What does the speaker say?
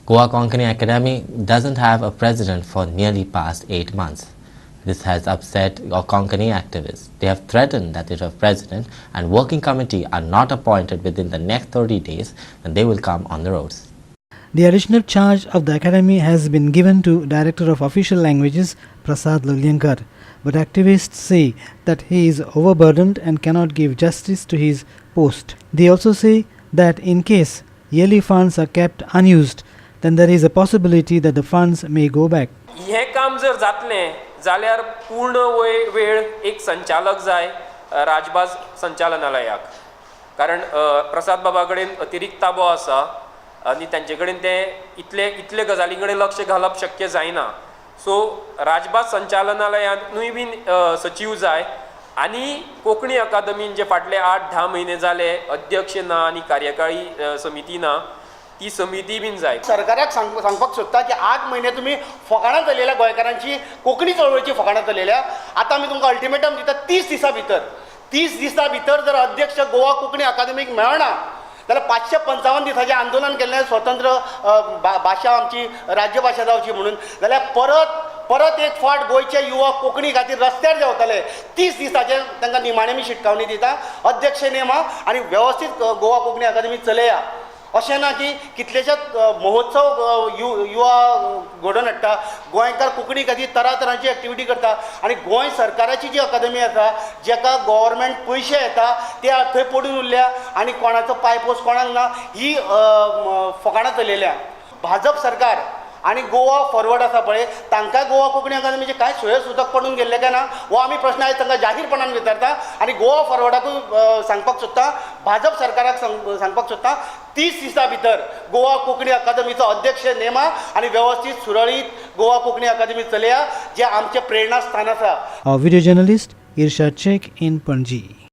Goa Konkani Academy doesn't have a president for nearly past 8 months. This has upset Konkani activists. They have threatened that if a president and working committee are not appointed within the next 30 days, then they will come on the roads. The additional charge of the academy has been given to Director of Official Languages Prasad Lulyankar, but activists say that he is overburdened and cannot give justice to his post. They also say that in case yearly funds are kept unused, then there is a possibility that the funds may go back. हे काम जर जातलें जाल्यार पूर्ण वेळ एक संचालक जाय राजभास संचालनालयाक, कारण प्रसाद बाबा कडेन अतिरिक्त ताबो आसा आनी तांचे कडेन ते इतले गजाली कडेन लक्ष घालप शक्य जायना. सो राजभास संचालनालयानूय बीन सचिव जाय आनी कोंकणी अकादमीन जे फाटले 8-10 म्हयने जाले अध्यक्ष ना आनी कार्यकारी समिती ना, ती समिती बीन जाय. सरकाराक सांगपाक सोदता की 8 महिने तुम्ही फकाणां चलयल्या गोंयकारांची कोंकणी चळवळीची फकाणां चलयल्या. आतां आमी तुमकां अल्टिमेटम दिता 30 दिसां भितर जर अध्यक्ष गोवा कोंकणी अकादमीक मेळना जाल्यार 555 दिसांचें आंदोलन केल्लें स्वतंत्र भाशा आमची राज्यभाशा जावची म्हणून, जाल्यार परत एक फावट गोंयचे युवक कोंकणी खातीर रस्त्यार देंवतले. 30 दिसांचे तांकां निमाणे मी शिटकावणी दिता. अध्यक्ष नेमा आनी वेवस्थीत गोवा कोंकणी अकादमी चलया. अशें ना की कितलेशेच महोत्सव युवा घडोवन हाडटा. गोंयकार कोंकणी खातीर तरातरांची एक्टिविटी करता आनी गोंय सरकाराची जी अकादमी आसा जेका गव्हर्मेंट पयशे येता ते थंय पडून उरल्या आनी कोणाचो पायपोस कोणाक ना ही फकाणां चलयल्या. भाजप सरकार आनी गोवा फॉरवर्ड आसा पळय तांकां गोवा कोंकणी अकादमीचे कांय सुयस उदक पडून गेल्ले काय ना हो आमी प्रश्न आयज तांकां जाहीरपणान विचारता आनी गोवा फॉरवर्डाकूय सांगपाक सोदता, भाजप सरकाराक सांगपाक सोदता 30 दिसां भितर गोवा कोंकणी अकादमीचो अध्यक्ष नेमा आनी वेवस्थीत सुरळीत गोवा कोंकणी अकादमी चलया जे आमचे प्रेरणास्थान आसा. Our video journalist Irshad Sheikh in Panji.